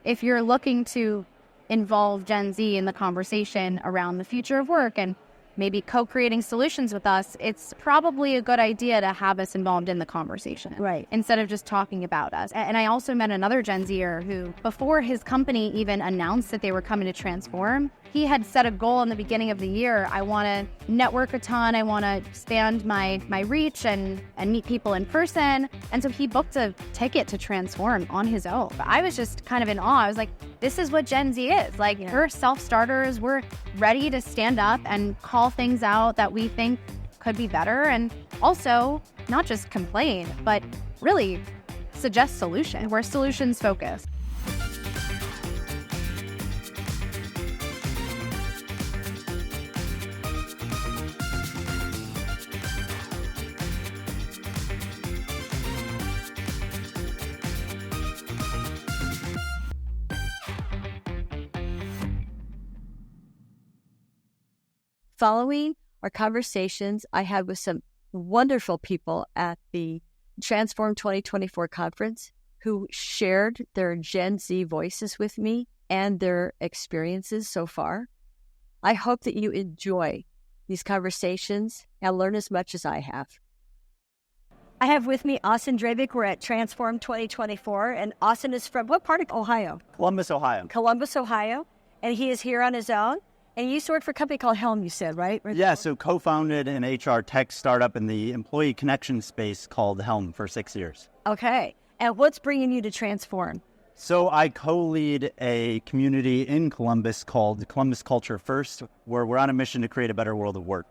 if you're looking to involve Gen Z in the conversation around the future of work and maybe co-creating solutions with us, it's probably a good idea to have us involved in the conversation. Right. Instead of just talking about us. And I also met another Gen Zer who, before his company even announced that they were coming to Transform, he had set a goal in the beginning of the year. I want to network a ton. I want to expand my reach and meet people in person. And so he booked a ticket to Transform on his own. I was just kind of in awe. I was like, this is what Gen Z is. Like, we're self-starters. We're ready to stand up and call things out that we think could be better. And also not just complain, but really suggest solutions. We're solutions focused. Following our conversations I had with some wonderful people at the Transform 2024 conference who shared their Gen Z voices with me and their experiences so far, I hope that you enjoy these conversations and learn as much as I have. I have with me Austin Drabik. We're at Transform 2024, and Austin is from what part of Ohio? Columbus, Ohio. Columbus, Ohio, and he is here on his own. And you used to work for a company called Helm, you said, right? Yeah, so co-founded an HR tech startup in the employee connection space called Helm for 6 years. Okay. And what's bringing you to Transform? So I co-lead a community in Columbus called Columbus Culture First, where we're on a mission to create a better world of work.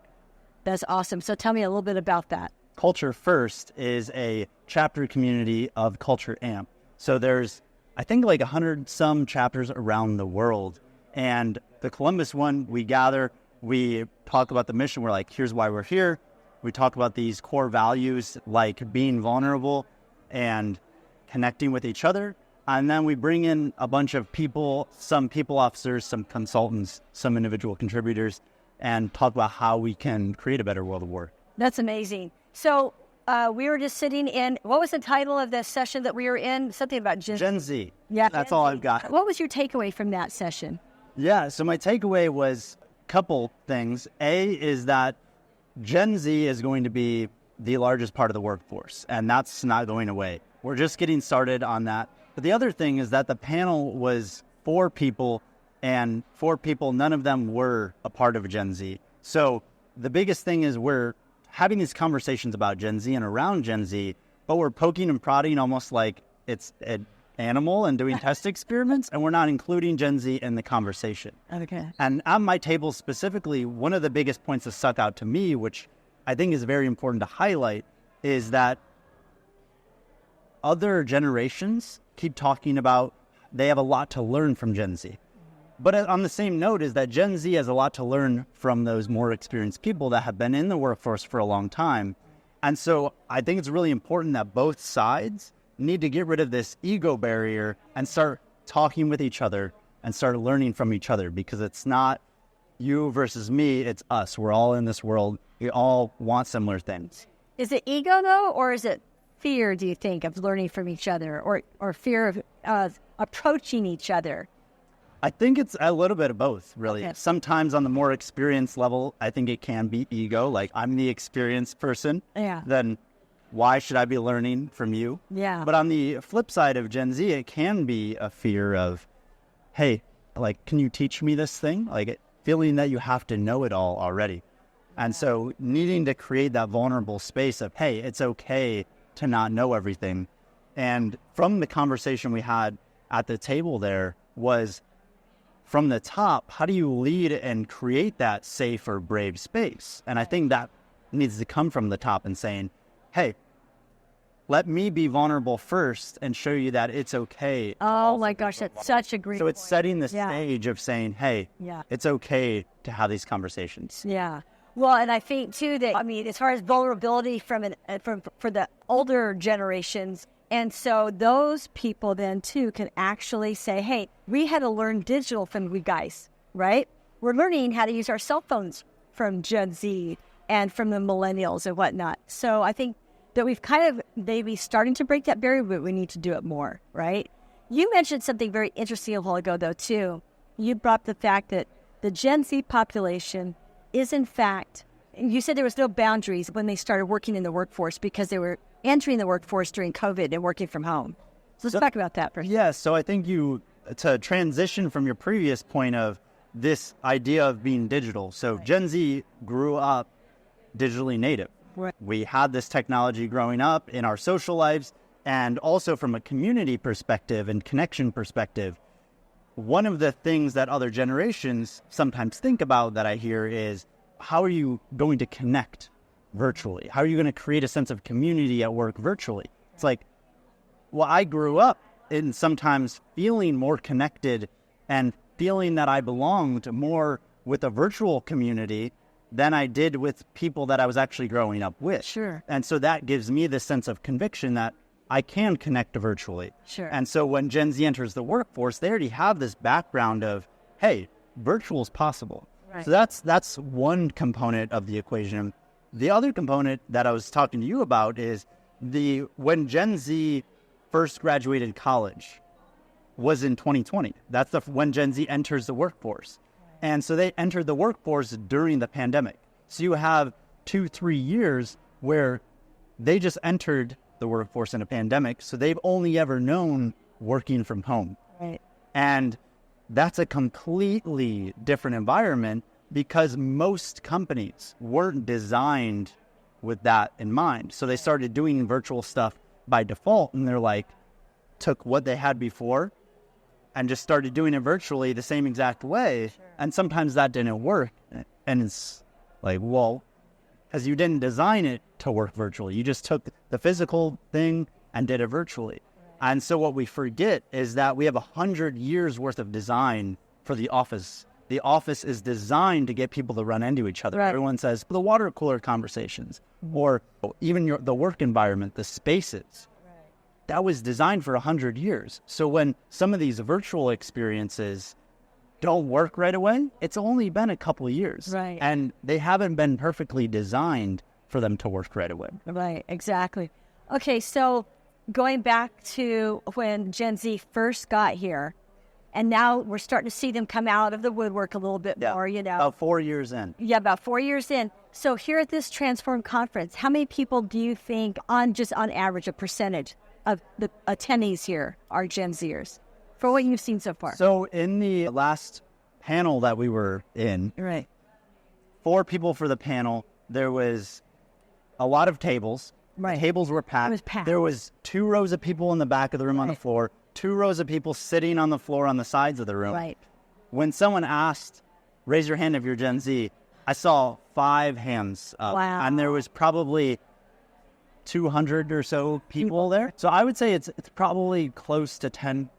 That's awesome. So tell me a little bit about that. Culture First is a chapter community of Culture Amp. So there's, I think, like 100 some chapters around the world. And the Columbus one, we gather, we talk about the mission. We're like, here's why we're here. We talk about these core values like being vulnerable and connecting with each other. And then we bring in a bunch of people, some people officers, some consultants, some individual contributors, and talk about how we can create a better world of work. That's amazing. So we were just sitting in, what was the title of the session that we were in? Something about Gen Z. Yeah. That's Gen all Z. I've got. What was your takeaway from that session? Yeah, so my takeaway was a couple things. A is that Gen Z is going to be the largest part of the workforce, and that's not going away. We're just getting started on that. But the other thing is that the panel was 4 people, and 4 people, none of them were a part of Gen Z. So the biggest thing is we're having these conversations about Gen Z and around Gen Z, but we're poking and prodding almost like it's an animal and doing test experiments, and we're not including Gen Z in the conversation. Okay. And on my table specifically, one of the biggest points that stuck out to me, which I think is very important to highlight, is that other generations keep talking about they have a lot to learn from Gen Z. But on the same note is that Gen Z has a lot to learn from those more experienced people that have been in the workforce for a long time. And so I think it's really important that both sides need to get rid of this ego barrier and start talking with each other and start learning from each other, because it's not you versus me, it's us. We're all in this world. We all want similar things. Is it ego, though, or is it fear, do you think, of learning from each other, or fear of approaching each other? I think it's a little bit of both, really. Okay. Sometimes on the more experienced level, I think it can be ego, like I'm the experienced person. Yeah. Then why should I be learning from you? Yeah. But on the flip side of Gen Z, it can be a fear of, hey, like, can you teach me this thing? Like, feeling that you have to know it all already. And so needing to create that vulnerable space of, hey, it's okay to not know everything. And from the conversation we had at the table there was, from the top, how do you lead and create that safe or brave space? And I think that needs to come from the top and saying, hey, let me be vulnerable first and show you that it's okay. Oh my gosh, that's such a great So it's point. setting the stage of saying, hey, it's okay to have these conversations. Yeah. Well, and I think too that, I mean, as far as vulnerability for the older generations, and so those people then too can actually say, hey, we had to learn digital from you guys, right? We're learning how to use our cell phones from Gen Z and from the millennials and whatnot. So I think that we've kind of maybe starting to break that barrier, but we need to do it more, right? You mentioned something very interesting a while ago, though, too. You brought up the fact that the Gen Z population is, in fact, you said there was no boundaries when they started working in the workforce because they were entering the workforce during COVID and working from home. So let's talk about that for a second. Yeah, so I think to transition from your previous point of this idea of being digital. So Gen Z grew up digitally native. Right. We had this technology growing up in our social lives, and also from a community perspective and connection perspective. One of the things that other generations sometimes think about that I hear is, how are you going to connect virtually? How are you going to create a sense of community at work virtually? It's like, well, I grew up in sometimes feeling more connected and feeling that I belonged more with a virtual community than I did with people that I was actually growing up with. Sure. And so that gives me the sense of conviction that I can connect virtually. Sure. And so when Gen Z enters the workforce, they already have this background of, hey, virtual is possible. Right. So that's one component of the equation. The other component that I was talking to you about is when Gen Z first graduated college was in 2020. That's when Gen Z enters the workforce. And so they entered the workforce during the pandemic. So you have 2-3 years where they just entered the workforce in a pandemic. So they've only ever known working from home. Right. And that's a completely different environment because most companies weren't designed with that in mind. So they started doing virtual stuff by default, and they're like, took what they had before and just started doing it virtually the same exact way. Sure. And sometimes that didn't work. And it's like, well, because you didn't design it to work virtually. You just took the physical thing and did it virtually. Right. And so what we forget is that we have 100 years worth of design for the office. The office is designed to get people to run into each other. Right. Everyone says the water cooler conversations, or even the work environment, the spaces. Right. That was designed for 100 years. So when some of these virtual experiences don't work right away, it's only been a couple of years. Right. And they haven't been perfectly designed for them to work right away. Right, exactly. Okay, so going back to when Gen Z first got here, and now we're starting to see them come out of the woodwork a little bit more, you know. About 4 years in. Yeah, about 4 years in. So here at this Transform conference, how many people do you think, on average, a percentage of the attendees here are Gen Zers? For what you've seen so far. So in the last panel that we were in, right, 4 people for the panel, there was a lot of tables. Right. The tables were packed. It was packed. There was 2 rows of people in the back of the room on the floor, 2 rows of people sitting on the floor on the sides of the room. Right. When someone asked, raise your hand if you're Gen Z, I saw 5 hands up. Wow. And there was probably 200 or so people there. So I would say it's probably close to 10%,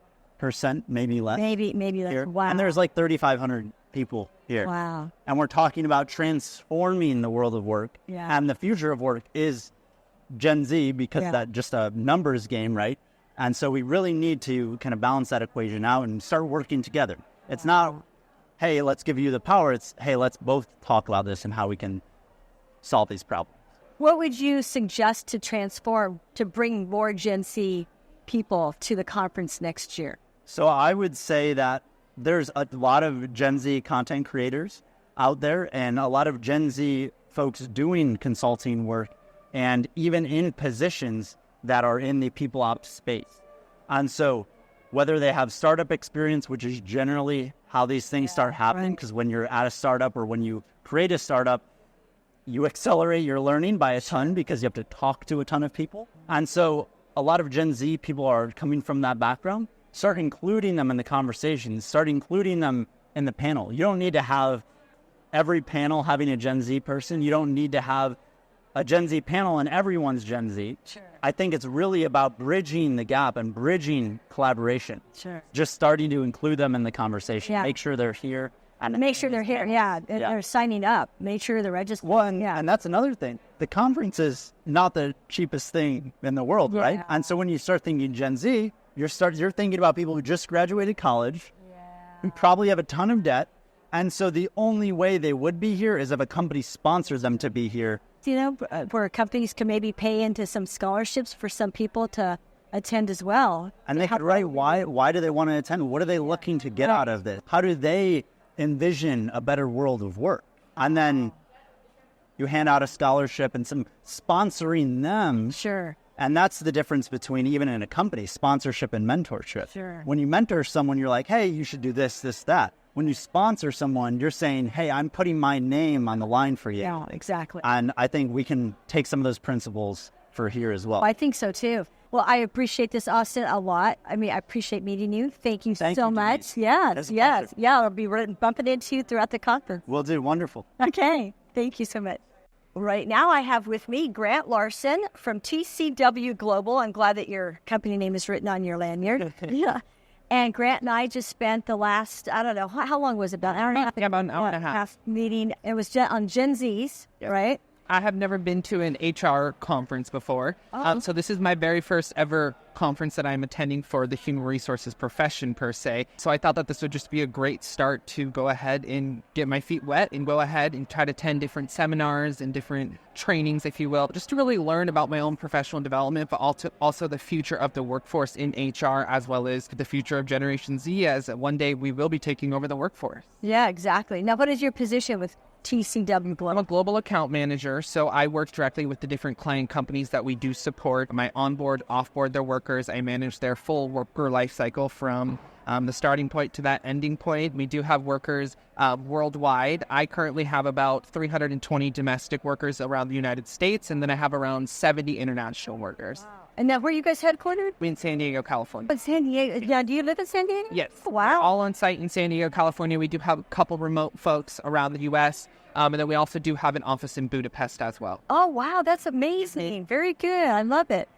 maybe less. Maybe less. Here. Wow. And there's like 3,500 people here. Wow. And we're talking about transforming the world of work. Yeah. And the future of work is Gen Z because that's just a numbers game, right? And so we really need to kind of balance that equation out and start working together. It's not, hey, let's give you the power. It's, hey, let's both talk about this and how we can solve these problems. What would you suggest to transform to bring more Gen Z people to the conference next year? So I would say that there's a lot of Gen Z content creators out there and a lot of Gen Z folks doing consulting work and even in positions that are in the people ops space. And so whether they have startup experience, which is generally how these things start happening, because when you're at a startup or when you create a startup, you accelerate your learning by a ton because you have to talk to a ton of people. And so a lot of Gen Z people are coming from that background. Start including them in the conversations. Start including them in the panel. You don't need to have every panel having a Gen Z person. You don't need to have a Gen Z panel and everyone's Gen Z. Sure. I think it's really about bridging the gap and bridging collaboration. Sure. Just starting to include them in the conversation. Yeah. Make sure they're here. And make sure they're here, and they're signing up. Make sure they're registered. And that's another thing. The conference is not the cheapest thing in the world, right? And so when you start thinking Gen Z, you're thinking about people who just graduated college, who probably have a ton of debt, and so the only way they would be here is if a company sponsors them to be here. You know, where companies can maybe pay into some scholarships for some people to attend as well. And they could write why do they want to attend? What are they looking to get out of this? How do they envision a better world of work? And then you hand out a scholarship and some sponsoring them. Sure. And that's the difference between, even in a company, sponsorship and mentorship. Sure. When you mentor someone, you're like, hey, you should do this, this, that. When you sponsor someone, you're saying, hey, I'm putting my name on the line for you. Yeah, exactly. And I think we can take some of those principles for here as well. I think so, too. Well, I appreciate this, Austin, a lot. I mean, I appreciate meeting you. Thank you so much. Yes. Yeah, I'll be bumping into you throughout the conference. Will do. Wonderful. Okay. Thank you so much. Right now, I have with me Grant Larson from TCW Global. I'm glad that your company name is written on your lanyard. Yeah. And Grant and I just spent the last, I don't know, how long was it? About an hour and a half? Yeah, about an hour and a half. Meeting. It was on Gen Zs, right? I have never been to an HR conference before. So this is my very first ever conference that I'm attending for the human resources profession per se. So I thought that this would just be a great start to go ahead and get my feet wet and go ahead and try to attend different seminars and different trainings, if you will, just to really learn about my own professional development, but also the future of the workforce in HR, as well as the future of Generation Z, as one day we will be taking over the workforce. Yeah, exactly. Now, what is your position with TCW Global? I'm a global account manager, so I work directly with the different client companies that we do support. I onboard, offboard their workers. I manage their full worker life cycle from the starting point to that ending point. We do have workers worldwide. I currently have about 320 domestic workers around the United States, and then I have around 70 international workers. Wow. And now, where are you guys headquartered? In San Diego, California. But San Diego. Yeah, do you live in San Diego? Yes. Wow. All on site in San Diego, California. We do have a couple remote folks around the U.S., and then we also do have an office in Budapest as well. Oh, wow. That's amazing. Very good. I love it.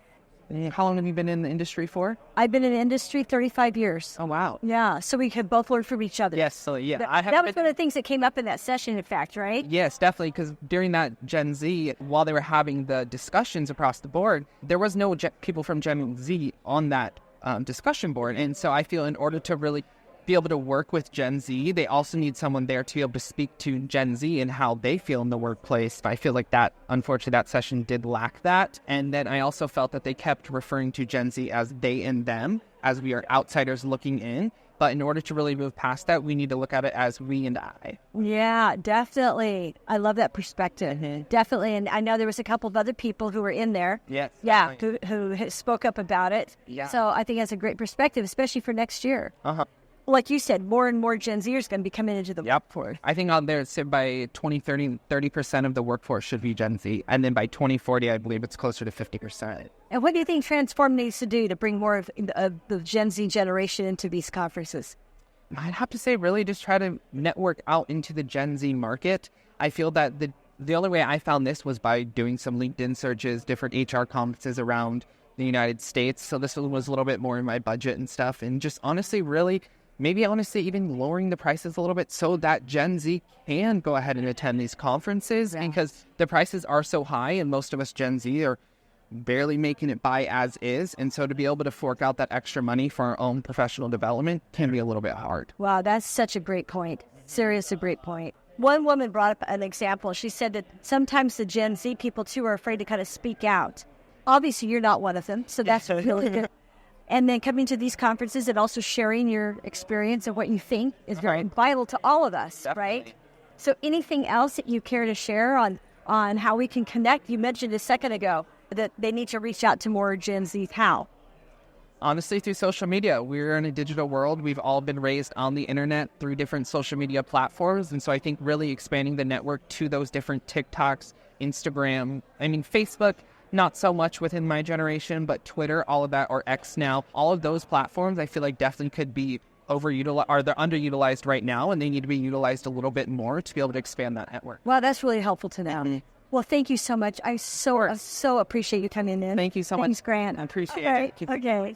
How long have you been in the industry for? I've been in the industry 35 years. Oh, wow. Yeah. So we could both learn from each other. Yes. So, yeah. That was one of the things that came up in that session, in fact, right? Yes, definitely. Because during that Gen Z, while they were having the discussions across the board, there was no people from Gen Z on that discussion board. And so I feel in order to really be able to work with Gen Z, they also need someone there to be able to speak to Gen Z and how they feel in the workplace. I feel like that, unfortunately, that session did lack that. And then I also felt that they kept referring to Gen Z as they and them, as we are outsiders looking in. But in order to really move past that, we need to look at it as we and I. Yeah, definitely. I love that perspective. Mm-hmm. Definitely. And I know there was a couple of other people who were in there. Yes. Yeah, who spoke up about it. Yeah. So I think that's a great perspective, especially for next year. Uh-huh. Like you said, more and more Gen Zers going to be coming into the workforce. I think out there, by 2030, 30% of the workforce should be Gen Z. And then by 2040, I believe it's closer to 50%. And what do you think Transform needs to do to bring more of the Gen Z generation into these conferences? I'd have to say really just try to network out into the Gen Z market. I feel that the only way I found this was by doing some LinkedIn searches, different HR conferences around the United States. So this was a little bit more in my budget and stuff. And just honestly, really... maybe honestly even lowering the prices a little bit so that Gen Z can go ahead and attend these conferences because the prices are so high and most of us Gen Z are barely making it by as is. And so to be able to fork out that extra money for our own professional development can be a little bit hard. Wow, that's such a great point. Seriously, great point. One woman brought up an example. She said that sometimes the Gen Z people too are afraid to kind of speak out. Obviously, you're not one of them, so that's really good. And then coming to these conferences and also sharing your experience and what you think is very vital to all of us, right? So anything else that you care to share on how we can connect? You mentioned a second ago that they need to reach out to more Gen Z. How? Honestly, through social media. We're in a digital world. We've all been raised on the internet through different social media platforms. And so I think really expanding the network to those different TikToks, Instagram, Facebook, not so much within my generation, but Twitter, all of that, or X now, all of those platforms I feel like definitely could be overutilized, or they're underutilized right now, and they need to be utilized a little bit more to be able to expand that network. Wow, that's really helpful to know. Mm-hmm. Well, thank you so much. I so appreciate you coming in. Thank you so much. Thanks, Grant. I appreciate it. Okay.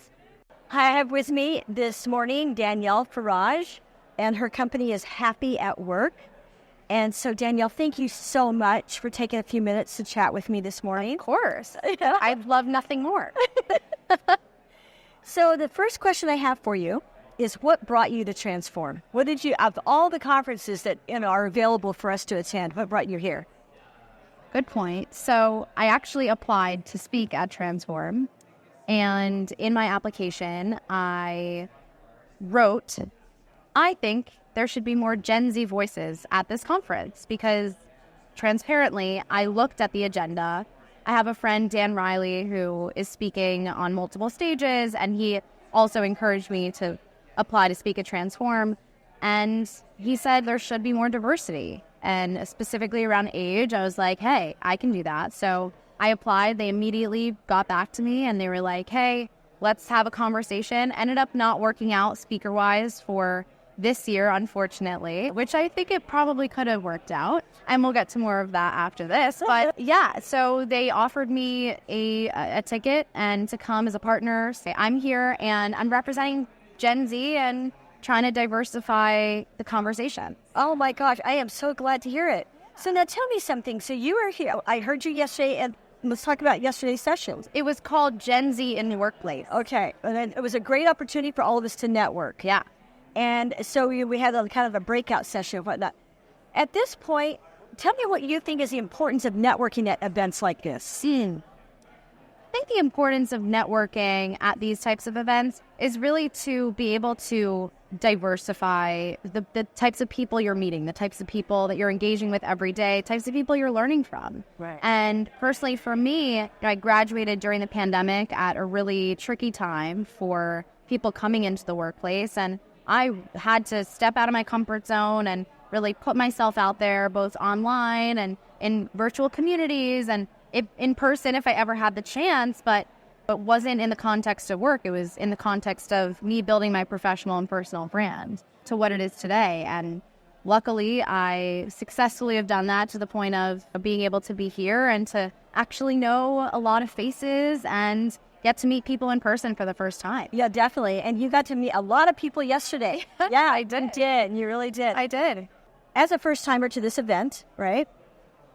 I have with me this morning Danielle Farage, and her company is Happy at Work. And so, Danielle, thank you so much for taking a few minutes to chat with me this morning. Of course. I'd love nothing more. So the first question I have for you is, what brought you to Transform? What did you, of all the conferences that are available for us to attend, what brought you here? Good point. So I actually applied to speak at Transform. And in my application, I wrote, I think there should be more Gen Z voices at this conference because transparently, I looked at the agenda. I have a friend, Dan Riley, who is speaking on multiple stages, and he also encouraged me to apply to speak at Transform. And he said there should be more diversity. And specifically around age, I was like, hey, I can do that. So I applied. They immediately got back to me and they were like, hey, let's have a conversation. Ended up not working out speaker-wise for this year, unfortunately, which I think it probably could have worked out. And we'll get to more of that after this. But yeah, so they offered me a ticket and to come as a partner. Say, I'm here and I'm representing Gen Z and trying to diversify the conversation. Oh my gosh, I am so glad to hear it. So now tell me something. So you were here. I heard you yesterday, and let's talk about yesterday's sessions. It was called Gen Z in the Workplace. Okay, and then it was a great opportunity for all of us to network. Yeah. And so we had a kind of a breakout session and whatnot. At this point, tell me what you think is the importance of networking at events like this. I think the importance of networking at these types of events is really to be able to diversify the types of people you're meeting, the types of people that you're engaging with every day, types of people you're learning from. Right. And personally, for me, I graduated during the pandemic at a really tricky time for people coming into the workplace. And I had to step out of my comfort zone and really put myself out there, both online and in virtual communities and in person if I ever had the chance, but it wasn't in the context of work. It was in the context of me building my professional and personal brand to what it is today. And luckily, I successfully have done that to the point of being able to be here and to actually know a lot of faces and get to meet people in person for the first time. Yeah, definitely. And you got to meet a lot of people yesterday. Yeah, I did. You did. You really did. I did. As a first-timer to this event, right?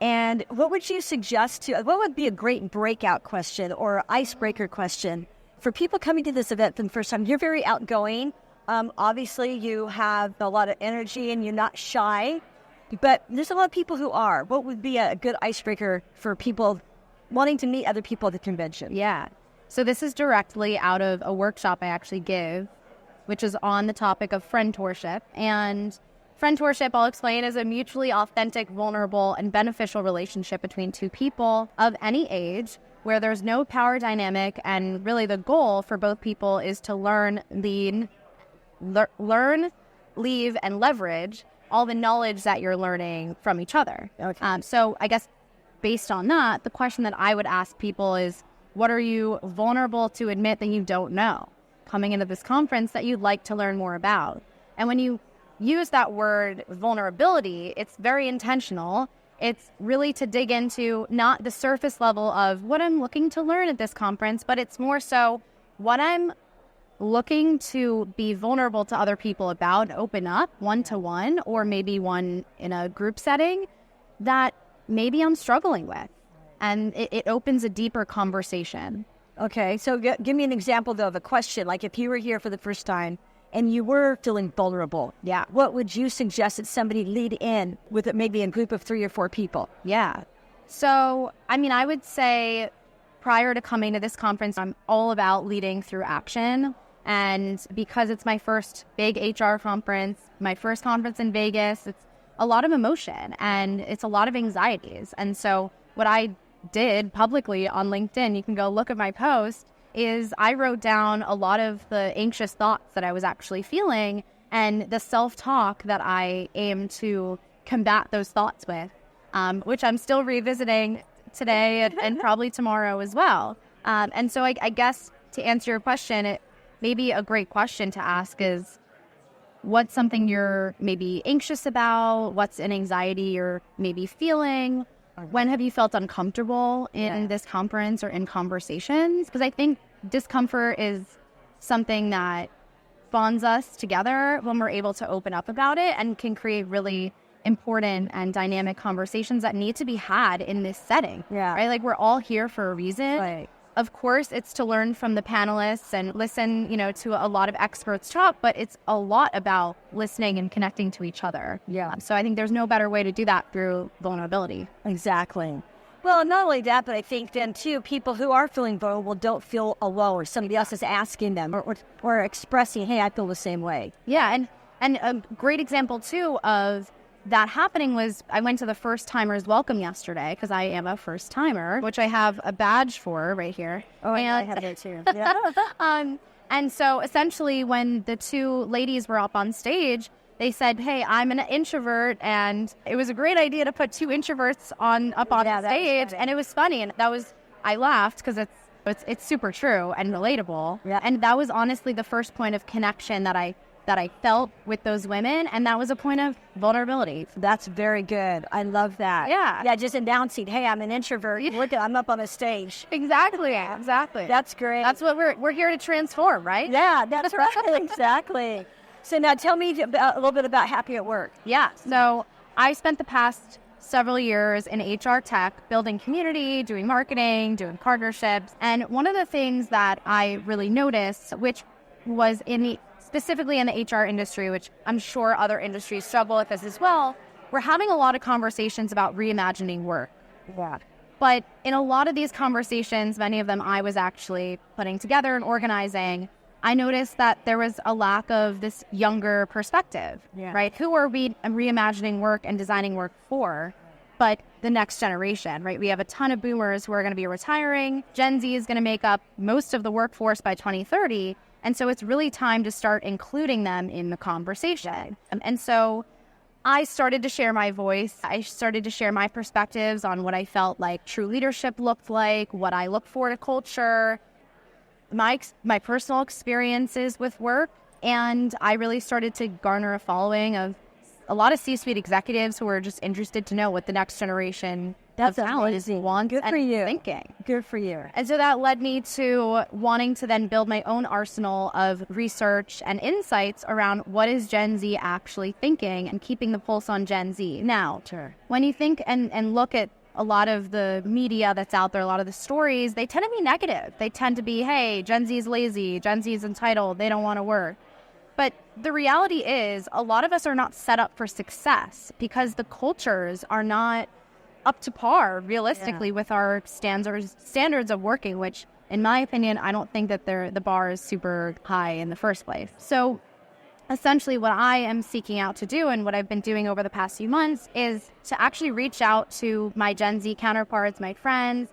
And what would you suggest what would be a great breakout question or icebreaker question for people coming to this event for the first time? You're very outgoing. Obviously, you have a lot of energy and you're not shy, but there's a lot of people who are. What would be a good icebreaker for people wanting to meet other people at the convention? Yeah. So this is directly out of a workshop I actually give, which is on the topic of friendtorship. And friendtorship, I'll explain, is a mutually authentic, vulnerable, and beneficial relationship between two people of any age where there's no power dynamic, and really the goal for both people is to learn, leave, and leverage all the knowledge that you're learning from each other. Okay. So I guess based on that, the question that I would ask people is, what are you vulnerable to admit that you don't know coming into this conference that you'd like to learn more about? And when you use that word vulnerability, it's very intentional. It's really to dig into not the surface level of what I'm looking to learn at this conference, but it's more so what I'm looking to be vulnerable to other people about, open up one-to-one or maybe one in a group setting that maybe I'm struggling with. And it opens a deeper conversation. Okay, so give me an example, though, of a question. Like if you were here for the first time and you were feeling vulnerable, Yeah. what would you suggest that somebody lead in with it, maybe a group of 3 or 4 people? Yeah. So, I mean, I would say prior to coming to this conference, I'm all about leading through action. And because it's my first big HR conference, my first conference in Vegas, it's a lot of emotion and it's a lot of anxieties. And so what I did publicly on LinkedIn, you can go look at my post, is I wrote down a lot of the anxious thoughts that I was actually feeling and the self-talk that I aim to combat those thoughts with, which I'm still revisiting today and probably tomorrow as well. And so I guess to answer your question, it maybe a great question to ask is, what's something you're maybe anxious about? What's an anxiety you're maybe feeling? When have you felt uncomfortable in this conference or in conversations? Because I think discomfort is something that bonds us together when we're able to open up about it and can create really important and dynamic conversations that need to be had in this setting. Yeah. Right? Like we're all here for a reason. Right. Of course, it's to learn from the panelists and listen, to a lot of experts talk, but it's a lot about listening and connecting to each other. Yeah. So I think there's no better way to do that through vulnerability. Exactly. Well, not only that, but I think then too, people who are feeling vulnerable don't feel alone, or somebody else is asking them or expressing, hey, I feel the same way. Yeah, and a great example too of that happening was I went to the first timers welcome yesterday because I am a first timer, which I have a badge for right here. Oh, and I have that too. Yeah. And so essentially when the two ladies were up on stage, they said, hey, I'm an introvert, and it was a great idea to put two introverts up on stage, and it was funny, and I laughed because it's super true and relatable, and that was honestly the first point of connection that I felt with those women, and that was a point of vulnerability. That's very good. I love that. Yeah, just announcing, hey, I'm an introvert. Look, I'm up on a stage. Exactly. That's great. That's what we're here to transform, right? Yeah, that's right. Exactly. So now tell me a little bit about Happy at Work. Yeah, so I spent the past several years in HR tech, building community, doing marketing, doing partnerships. And one of the things that I really noticed, which was specifically in the HR industry, which I'm sure other industries struggle with this as well, we're having a lot of conversations about reimagining work. Yeah. But in a lot of these conversations, many of them I was actually putting together and organizing, I noticed that there was a lack of this younger perspective, right? Who are we reimagining work and designing work for? But the next generation, right? We have a ton of boomers who are going to be retiring. Gen Z is going to make up most of the workforce by 2030. And so it's really time to start including them in the conversation. And so I started to share my voice. I started to share my perspectives on what I felt like true leadership looked like, what I look for to culture, my personal experiences with work, and I really started to garner a following of a lot of C-suite executives who are just interested to know what the next generation of talent wants and thinking. Good for you. And so that led me to wanting to then build my own arsenal of research and insights around what is Gen Z actually thinking and keeping the pulse on Gen Z. Now, when you think and look at a lot of the media that's out there, a lot of the stories, they tend to be negative. They tend to be, hey, Gen Z is lazy, Gen Z is entitled, they don't want to work. But the reality is a lot of us are not set up for success because the cultures are not up to par realistically with our standards of working, which in my opinion, I don't think that the bar is super high in the first place. So essentially what I am seeking out to do and what I've been doing over the past few months is to actually reach out to my Gen Z counterparts, my friends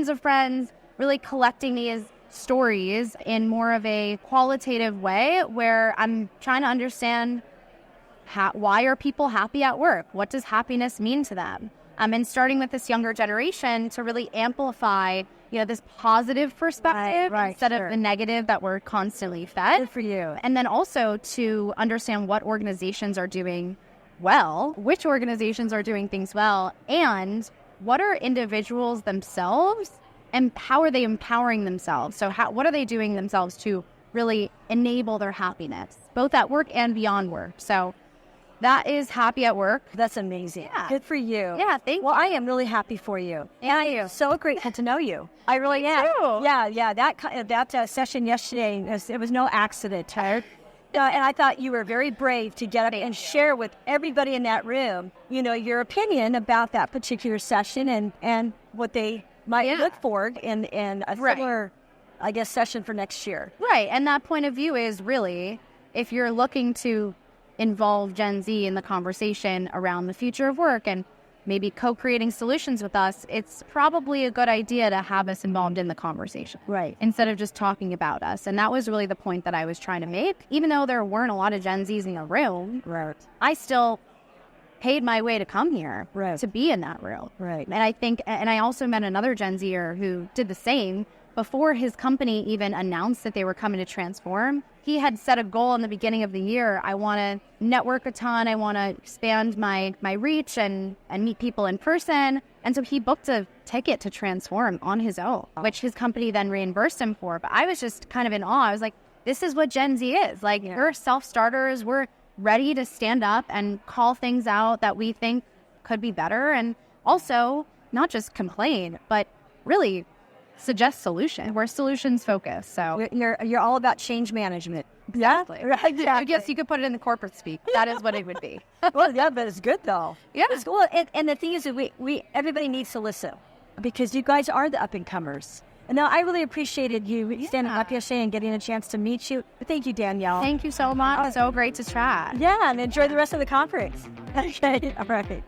of friends, really collecting these stories in more of a qualitative way where I'm trying to understand why are people happy at work? What does happiness mean to them? And starting with this younger generation to really amplify this positive perspective instead of the negative that we're constantly fed. Good for you. And then also to understand what organizations are doing well, which organizations are doing things well, and what are individuals themselves and how are they empowering themselves? So what are they doing themselves to really enable their happiness, both at work and beyond work? So that is Happy at Work. That's amazing. Yeah. Good for you. Yeah, thank you. Well, I am really happy for you. And I am so grateful to know you. I really am. Too. Yeah. That session yesterday, it was no accident. And I thought you were very brave to get up and share with everybody in that room, your opinion about that particular session and what they might look for in a similar, I guess, session for next year. Right. And that point of view is really, if you're looking to involve Gen Z in the conversation around the future of work and maybe co-creating solutions with us, it's probably a good idea to have us involved in the conversation. Right. Instead of just talking about us. And that was really the point that I was trying to make. Even though there weren't a lot of Gen Zs in the room, I still paid my way to come here to be in that room. Right. And I also met another Gen Zer who did the same. Before his company even announced that they were coming to transform, he had set a goal in the beginning of the year. I want to network a ton. I want to expand my reach and meet people in person. And so he booked a ticket to transform on his own, which his company then reimbursed him for. But I was just kind of in awe. I was like, this is what Gen Z is. Like, we're self-starters. We're ready to stand up and call things out that we think could be better. And also not just complain, but really suggest solutions. We're solutions focused. So you're all about change management. Exactly. Exactly. I guess you could put it in the corporate speak. That is what it would be. Well, yeah, but it's good though. Yeah. It's cool. And the thing is that we everybody needs to listen. because you guys are the up-and-comers. And now I really appreciated you standing up yesterday and getting a chance to meet you. Thank you, Danielle. Thank you so much. So great to chat. Yeah, and enjoy the rest of the conference. Okay, all right.